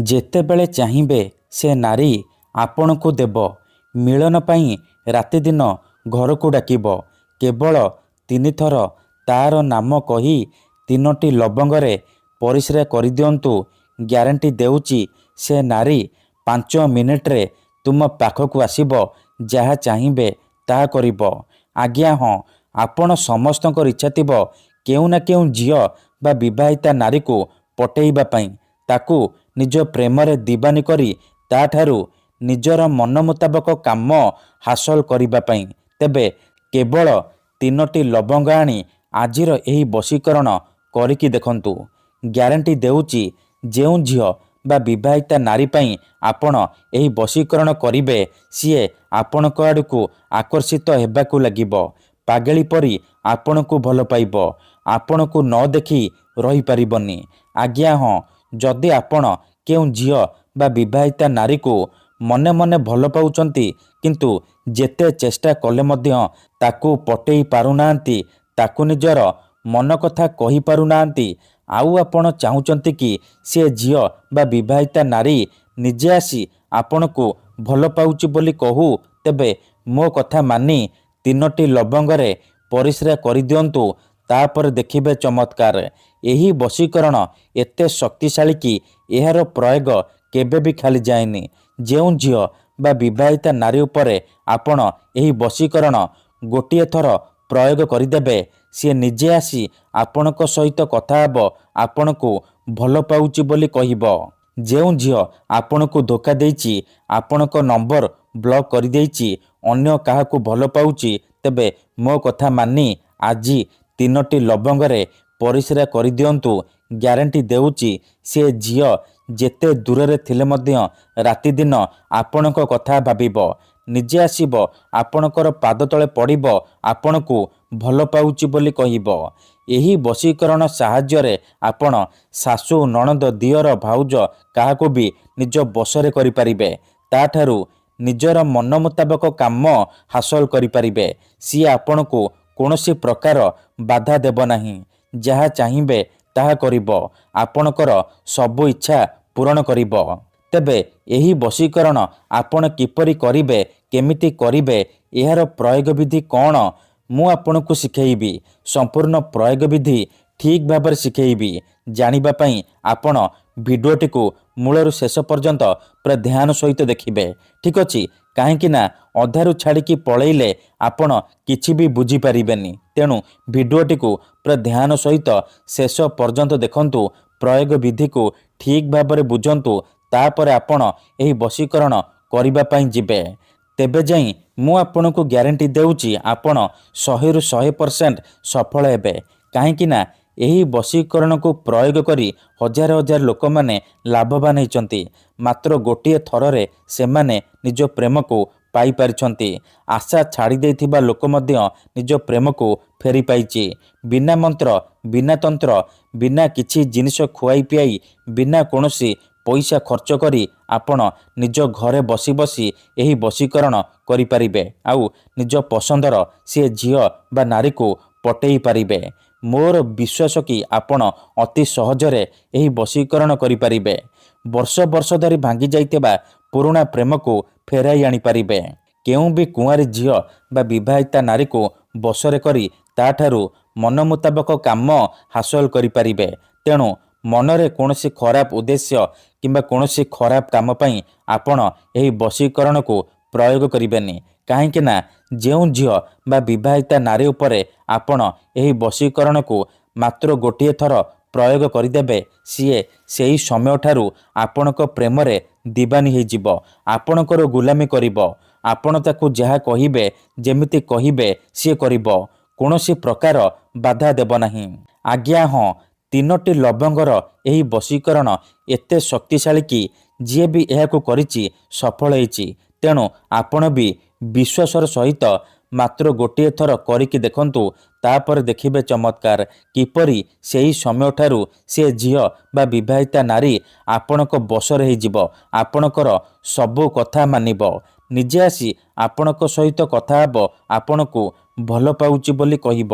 ଯେତେବେଳେ ଚାହିଁବେ ସେ ନାରୀ ଆପଣଙ୍କୁ ଦେବ। ମିଳନ ପାଇଁ ରାତିଦିନ ଘରକୁ ଡାକିବ। କେବଳ 3 ଥର ତା'ର ନାମ କହି 3ଟି ଲବଙ୍ଗରେ ପରିସ୍ରା କରିଦିଅନ୍ତୁ। ଗ୍ୟାରେଣ୍ଟି ଦେଉଛି ସେ ନାରୀ 5 ମିନିଟ୍ରେ ତୁମ ପାଖକୁ ଆସିବ। ଯାହା ଚାହିଁବେ ତାହା କରିବ। ଆଜ୍ଞା ହଁ, ଆପଣ ସମସ୍ତଙ୍କର ଇଚ୍ଛା ଥିବ କେଉଁ ନା କେଉଁ ଝିଅ ବା ବିବାହିତା ନାରୀକୁ ପଟେଇବା ପାଇଁ, ତାକୁ ନିଜ ପ୍ରେମରେ ଦିବାନୀ କରି ତା'ଠାରୁ ନିଜର ମନ ମୁତାବକ କାମ ହାସଲ କରିବା ପାଇଁ। ତେବେ କେବଳ 3ଟି ଲବଙ୍ଗ ଆଣି ଆଜିର ଏହି ବଶୀକରଣ କରିକି ଦେଖନ୍ତୁ। ଗ୍ୟାରେଣ୍ଟି ଦେଉଛି ଯେଉଁ ଝିଅ ବା ବିବାହିତା ନାରୀ ପାଇଁ ଆପଣ ଏହି ବଶୀକରଣ କରିବେ, ସିଏ ଆପଣଙ୍କ ଆଡ଼କୁ ଆକର୍ଷିତ ହେବାକୁ ଲାଗିବ। ପାଗଳି ପରି ଆପଣଙ୍କୁ ଭଲ ପାଇବ। ଆପଣଙ୍କୁ ନ ଦେଖି ରହିପାରିବନି। ଆଜ୍ଞା ହଁ, ଯଦି ଆପଣ କେଉଁ ଝିଅ ବା ବିବାହିତା ନାରୀକୁ ମନେ ମନେ ଭଲ ପାଉଛନ୍ତି, କିନ୍ତୁ ଯେତେ ଚେଷ୍ଟା କଲେ ମଧ୍ୟ ତାକୁ ପଟେଇ ପାରୁନାହାନ୍ତି, ତାକୁ ନିଜର ମନ କଥା କହିପାରୁନାହାନ୍ତି, ଆଉ ଆପଣ ଚାହୁଁଛନ୍ତି କି ସେ ଝିଅ ବା ବିବାହିତା ନାରୀ ନିଜେ ଆସି ଆପଣଙ୍କୁ ଭଲ ପାଉଛି ବୋଲି କହୁ, ତେବେ ମୋ କଥା ମାନି 3ଟି ଲବଙ୍ଗରେ ପରିସ୍ରା କରିଦିଅନ୍ତୁ। ତାପରେ ଦେଖିବେ ଚମତ୍କାର। ଏହି ବଶୀକରଣ ଏତେ ଶକ୍ତିଶାଳୀ କି ଏହାର ପ୍ରୟୋଗ କେବେ ବି ଖାଲି ଯାଏନି। ଯେଉଁ ଝିଅ ବା ବିବାହିତା ନାରୀ ଉପରେ ଆପଣ ଏହି ବଶୀକରଣ ଗୋଟିଏ ଥର ପ୍ରୟୋଗ କରିଦେବେ, ସିଏ ନିଜେ ଆସି ଆପଣଙ୍କ ସହିତ କଥା ହେବ, ଆପଣଙ୍କୁ ଭଲ ପାଉଛି ବୋଲି କହିବ। ଯେଉଁ ଝିଅ ଆପଣଙ୍କୁ ଧୋକା ଦେଇଛି, ଆପଣଙ୍କ ନମ୍ବର ବ୍ଲକ୍ କରିଦେଇଛି, ଅନ୍ୟ କାହାକୁ ଭଲ ପାଉଛି, ତେବେ ମୋ କଥା ମାନି ଆଜି 3ଟି ଲବଙ୍ଗରେ ପରିସ୍ରା କରିଦିଅନ୍ତୁ। ଗ୍ୟାରେଣ୍ଟି ଦେଉଛି ସେ ଝିଅ ଯେତେ ଦୂରରେ ଥିଲେ ମଧ୍ୟ ରାତିଦିନ ଆପଣଙ୍କ କଥା ଭାବିବ। ନିଜେ ଆସିବ, ଆପଣଙ୍କର ପାଦ ତଳେ ପଡ଼ିବ, ଆପଣଙ୍କୁ ଭଲ ପାଉଛି ବୋଲି କହିବ। ଏହି ବଶୀକରଣ ସାହାଯ୍ୟରେ ଆପଣ ଶାଶୁ, ନଣନ୍ଦ, ଦିଅର, ଭାଉଜ କାହାକୁ ବି ନିଜ ବଶରେ କରିପାରିବେ। ତା'ଠାରୁ ନିଜର ମନ ମୁତାବକ କାମ ହାସଲ କରିପାରିବେ। ସିଏ ଆପଣଙ୍କୁ କୌଣସି ପ୍ରକାର ବାଧା ଦେବ ନାହିଁ। ଯାହା ଚାହିଁବେ ତାହା କରିବ। ଆପଣଙ୍କର ସବୁ ଇଚ୍ଛା ପୂରଣ କରିବ। ତେବେ ଏହି ବଶୀକରଣ ଆପଣ କିପରି କରିବେ, କେମିତି କରିବେ, ଏହାର ପ୍ରୟୋଗ ବିଧି କ'ଣ, ମୁଁ ଆପଣଙ୍କୁ ଶିଖେଇବି। ସମ୍ପୂର୍ଣ୍ଣ ପ୍ରୟୋଗ ବିଧି ଠିକ୍ ଭାବରେ ଶିଖେଇବି। ଜାଣିବା ପାଇଁ ଆପଣ ଭିଡ଼ିଓଟିକୁ ମୂଳରୁ ଶେଷ ପର୍ଯ୍ୟନ୍ତ ପୁରା ଧ୍ୟାନ ସହିତ ଦେଖିବେ। ଠିକ୍ ଅଛି? କାହିଁକି ନା ଅଧାରୁ ଛାଡ଼ିକି ପଳେଇଲେ ଆପଣ କିଛି ବି ବୁଝିପାରିବେନି। ତେଣୁ ଭିଡ଼ିଓଟିକୁ ପୁରା ଧ୍ୟାନ ସହିତ ଶେଷ ପର୍ଯ୍ୟନ୍ତ ଦେଖନ୍ତୁ। ପ୍ରୟୋଗ ବିଧିକୁ ଠିକ୍ ଭାବରେ ବୁଝନ୍ତୁ। ତାପରେ ଆପଣ ଏହି ବଶୀକରଣ କରିବା ପାଇଁ ଯିବେ। ତେବେ ଯାଇ ମୁଁ ଆପଣଙ୍କୁ ଗ୍ୟାରେଣ୍ଟି ଦେଉଛି ଆପଣ 100ରୁ 100% ସଫଳ ହେବେ। କାହିଁକି ନା ଏହି ବଶୀକରଣକୁ ପ୍ରୟୋଗ କରି ହଜାର ହଜାର ଲୋକମାନେ ଲାଭବାନ ହେଇଛନ୍ତି। ମାତ୍ର ଗୋଟିଏ ଥରରେ ସେମାନେ ନିଜ ପ୍ରେମକୁ ପାଇପାରିଛନ୍ତି। ଆଶା ଛାଡ଼ି ଦେଇଥିବା ଲୋକ ମଧ୍ୟ ନିଜ ପ୍ରେମକୁ ଫେରି ପାଇଛି। ବିନା ମନ୍ତ୍ର, ବିନା ତନ୍ତ୍ର, ବିନା କିଛି ଜିନିଷ ଖୁଆଇ ପିଆଇ, ବିନା କୌଣସି ପଇସା ଖର୍ଚ୍ଚ କରି ଆପଣ ନିଜ ଘରେ ବସି ବସି ଏହି ବଶୀକରଣ କରିପାରିବେ। ଆଉ ନିଜ ପସନ୍ଦର ସେ ଝିଅ ବା ନାରୀକୁ ପଟେଇ ପାରିବେ। ମୋର ବିଶ୍ୱାସ କି ଆପଣ ଅତି ସହଜରେ ଏହି ବଶୀକରଣ କରିପାରିବେ। ବର୍ଷ ବର୍ଷ ଧରି ଭାଙ୍ଗି ଯାଇଥିବା ପୁରୁଣା ପ୍ରେମକୁ ଫେରାଇ ଆଣିପାରିବେ। କେଉଁ ବି କୁଆଁରୀ ଝିଅ ବା ବିବାହିତା ନାରୀକୁ ବଶରେ କରି ତା'ଠାରୁ ମନ ମୁତାବକ କାମ ହାସଲ କରିପାରିବେ। ତେଣୁ ମନରେ କୌଣସି ଖରାପ ଉଦ୍ଦେଶ୍ୟ କିମ୍ବା କୌଣସି ଖରାପ କାମ ପାଇଁ ଆପଣ ଏହି ବଶୀକରଣକୁ ପ୍ରୟୋଗ କରିବେନି। କାହିଁକି ନା ଯେଉଁ ଝିଅ ବା ବିବାହିତା ନାରୀ ଉପରେ ଆପଣ ଏହି ବଶୀକରଣକୁ ମାତ୍ର ଗୋଟିଏ ଥର ପ୍ରୟୋଗ କରିଦେବେ, ସିଏ ସେହି ସମୟଠାରୁ ଆପଣଙ୍କ ପ୍ରେମରେ ଦିବାନୀ ହେଇଯିବ। ଆପଣଙ୍କର ଗୁଲାମୀ କରିବ। ଆପଣ ତାକୁ ଯାହା କହିବେ, ଯେମିତି କହିବେ ସିଏ କରିବ। କୌଣସି ପ୍ରକାର ବାଧା ଦେବ ନାହିଁ। ଆଜ୍ଞା ହଁ, 3ଟି ଲବଙ୍ଗର ଏହି ବଶୀକରଣ ଏତେ ଶକ୍ତିଶାଳୀ କି ଯିଏ ବି ଏହାକୁ କରିଛି ସଫଳ ହେଇଛି। ତେଣୁ ଆପଣ ବି ବିଶ୍ୱାସର ସହିତ ମାତ୍ର ଗୋଟିଏ ଥର କରିକି ଦେଖନ୍ତୁ। ତାପରେ ଦେଖିବେ ଚମତ୍କାର। କିପରି ସେହି ସମୟଠାରୁ ସେ ଝିଅ ବା ବିବାହିତା ନାରୀ ଆପଣଙ୍କ ବଶରେ ହେଇଯିବ। ଆପଣଙ୍କର ସବୁ କଥା ମାନିବ। ନିଜେ ଆସି ଆପଣଙ୍କ ସହିତ କଥା ହେବ, ଆପଣଙ୍କୁ ଭଲ ପାଉଛି ବୋଲି କହିବ।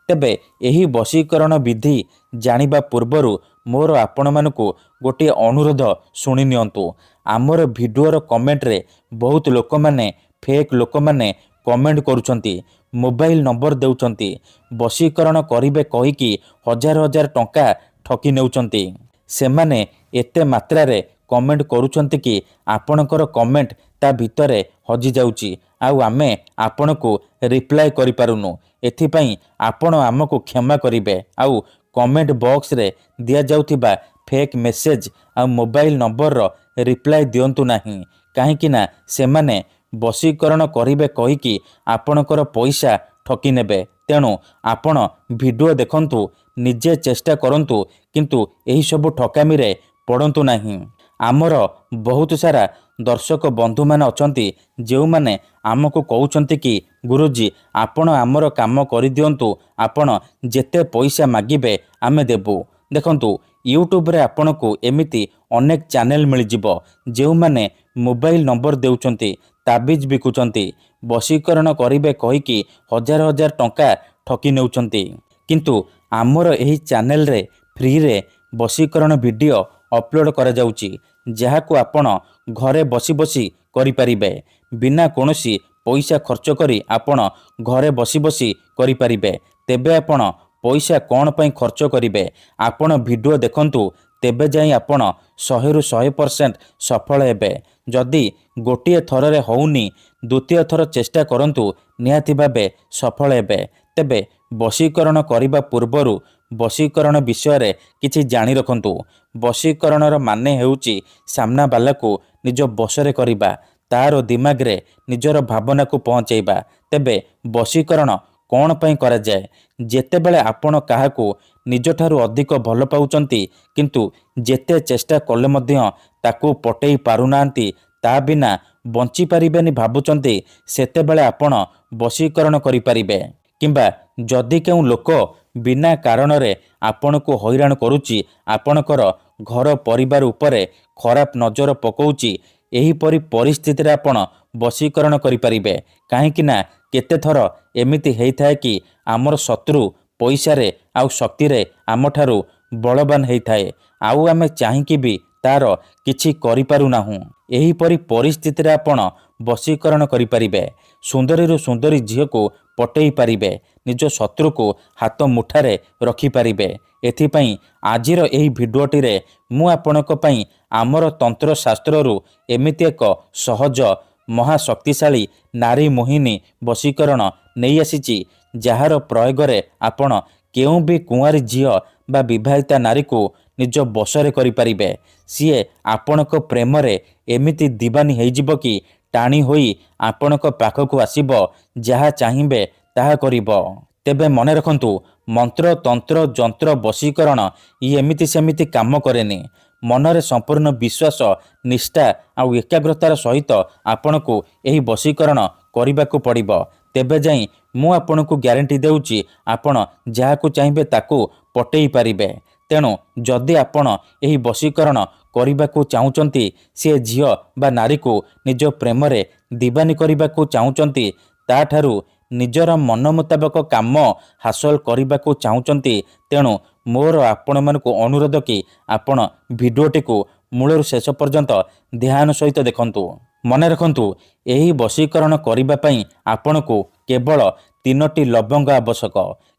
ତେବେ ଏହି ବଶୀକରଣ ବିଧି ଜାଣିବା ପୂର୍ବରୁ मोर आपणमानकु गोटे अनुरोध शुणी नियंतु। आमर भिडियोर कमेंट्रे बहुत लोक मैंने फेक लोक मैंने कमेंट करुछंती, मोबाइल नंबर देउछंती, बशीकरण करिबे कहिकी हजार हजार टंका ठकी नेउछंती। सेमाने एते मात्रारे कमेंट करुछंती कि आपणकर कमेंट ता भितरे हजि जाउची आउ आमे आपणको रिप्लाय करि पारुनु। एथिपई आपण आमको क्षमा करिबे आउ कमेंट बॉक्स रे दिया जाउथिबा फेक मेसेज आ मोबाइल नंबर रो रिप्लाय दियंतु नाही, काहेकि ना सेमाने बशीकरण करिबे कहिकी आपणकर पैसा ठकी नेबे। तेणु आपण वीडियो देखंतु, निजे चेष्टा करंतु, किंतु एही सब ठकामी रे पड़ंतु नाही। आमर बहुत सारा दर्शक बंधु माने अछंती जेउ माने आमको कहउछंती कि गुरुजी आपण आमर काम करि दियंतु, आपण जेते पैसा मागिबे आमे देबु। देखंतु यूट्यूब रे आपनको एमिति अनेक चैनल मिल जिवो जेउ माने मोबाइल नंबर देउछंती, ताबिज बिकुछंती, बशीकरण करिबे कहिकी हजार हजार टंका ठकी नेउछंती। किंतु आमर एही चैनल रे फ्री रे बशीकरण वीडियो अपलोड करा जाउची, जहाकू आपण घरे बसी बसी करि परिबे। बिना कोनोसी पैसा खर्च करी आपण घरे बसी बसी करि परिबे। तेबे आपण पैसा कौन पई खर्च करिबे? आपण वीडियो देखंतु, तेबे जाई आपण 100 रु 100% सफल हेबे। जदि गोटिए थररे होउनी, द्वितीय थर चेष्टा करंतु, निहाती भाबे सफल हेबे। तेबे बशीकरण करिबा पूर्वरु बशीकरण विषय रे किछि जानि रखंतु। बशीकरणर माने हेउची सामना बालाकू निज बसरे करिबा, तार दिमाग रे निजर भावना को पहुंचाइबा। तेबे बशीकरण कौन पई करा जाए? जेतेबेले आपण काहाकू निजठारु अधिक भल पाउचंती, किंतु जेते चेष्टा कले मध्य ताकू पटेई पारुनांती, ता बिना बंची पारिबेनी भाबुचंती, सेतेबेले आपण बशीकरण करि पारिबे। किंबा जदि केउ लोक बिना कारण रे आपनको हैरान करूची, आपणकर घर परिवार उपरे खराब नजर पकाउची, एही परि परिस्थिति रे आपण बशीकरण करि पारिबे। काहेकि ना केते थर एमिति हेइथाए कि आमर शत्रु पैसा रे आउ शक्ति रे आमठारु बलवान हेइथाए, आउ आमे चाहिकी भी तार किछि करि पारु नाहु। एही परि परिस्थिति रे आपण बशीकरण करि पारिबे। सुंदरी रु सुंदरी झियो को पटेई पारिबे, निज शत्रु को हाथ मुठारे रखि पारिबे। एथिपई आजिर एही भिडियोटी रे मु आपणक पई आमर तंत्र शास्त्र रु एमिति एक सहज महाशक्तिशाली नारी मोहिनी बशीकरण नहीं आसीची, जार प्रयोग रे आपण केउ भी कुंवारी झियो बा विवाहिता नारी को निज बसरे करि पारिबे। सीए आपणक प्रेम रे एमिति दीवानी हेइजिबो कि टाणी होई आपणक पाखकु आसीबो, जहा चाहिबे ताहा करिबो। तेबे मने रखंतु, मंत्र तंत्र जंत्र बशीकरण इ एमिति सेमिति काम करेनी। मनरे संपूर्ण विश्वास निष्ठा आउ एकाग्रतार सहित आपणको एही बशीकरण करिबाकू पड़िबो। तेबे जाई मु आपणको ग्यारंटी देउची, आपण जाहाकू चाहिबे ताकू पटेई पारिबे। तेणु जदि आपण एही बशीकरण करिबाकू चाहुचंती, से झियो बा नारी को निज प्रेम रे दीवानी करिबाकू चाहुचंती, ताठारु निजर मन मुताबक काम हासिल करिबाकू चाहुचंती, तेणु मोर आपण मानकू अनुरोध कि आपण भिडियोटी को मूलरू शेष पर्यंत ध्यान सहित देखंतु। मने रखंतु, एही बशीकरण करिबा पई आपणको केवल 3टी लवंग आवश्यक।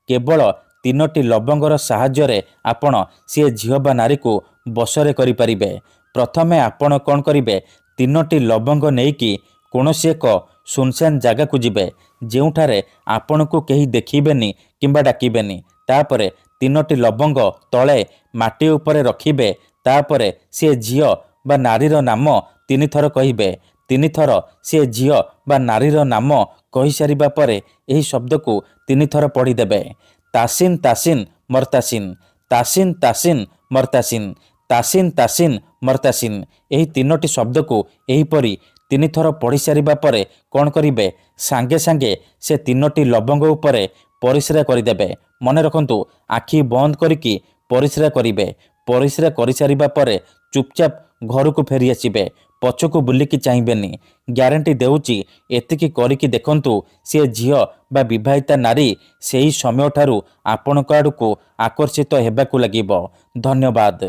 केवल 3टी लवंगर साहाय्य रे आपण से झियो बा नारी को बसरे करि परिबे। प्रथमे आपण कोन करिबे, 3टी लवंग नेकी कोनोसी एक सुनसान जगह को जिबे, जेउठारे आपणको केही देखिबेनी किंबा डाकिबेनी। तापरे 3टी लवंग तले माटी उपरे रखिबे। तापरे से झियो बा नारीर नाम 3 थर कहिबे। 3 थर से झियो बा नारीर नाम कहि सारिबा परे एही शब्द को 3 थर पढ़ी देबे। तासिन तासिन मरतासिन, तासिन तासिन मरतासिन, तासिन तासिन मरतासिन। एही 3टी शब्द को एही परी 3 थर पढ़ी सारिबा परे कोन करिबे, सांगे सांगे से 3टी लवंग उपरे परिश्रा करिदेबे। मने रखंतु, आखि बंद करिकी परिश्रा करिबे। परिश्रा करि सारिबा परे चुपचाप घर को फेरी आसिबे। ପଛକୁ ବୁଲିକି ଚାହିଁବେନି। ଗ୍ୟାରେଣ୍ଟି ଦେଉଛି ଏତିକି କରିକି ଦେଖନ୍ତୁ, ସିଏ ଝିଅ ବା ବିବାହିତା ନାରୀ ସେହି ସମୟଠାରୁ ଆପଣଙ୍କ ଆଡ଼କୁ ଆକର୍ଷିତ ହେବାକୁ ଲାଗିବ। ଧନ୍ୟବାଦ।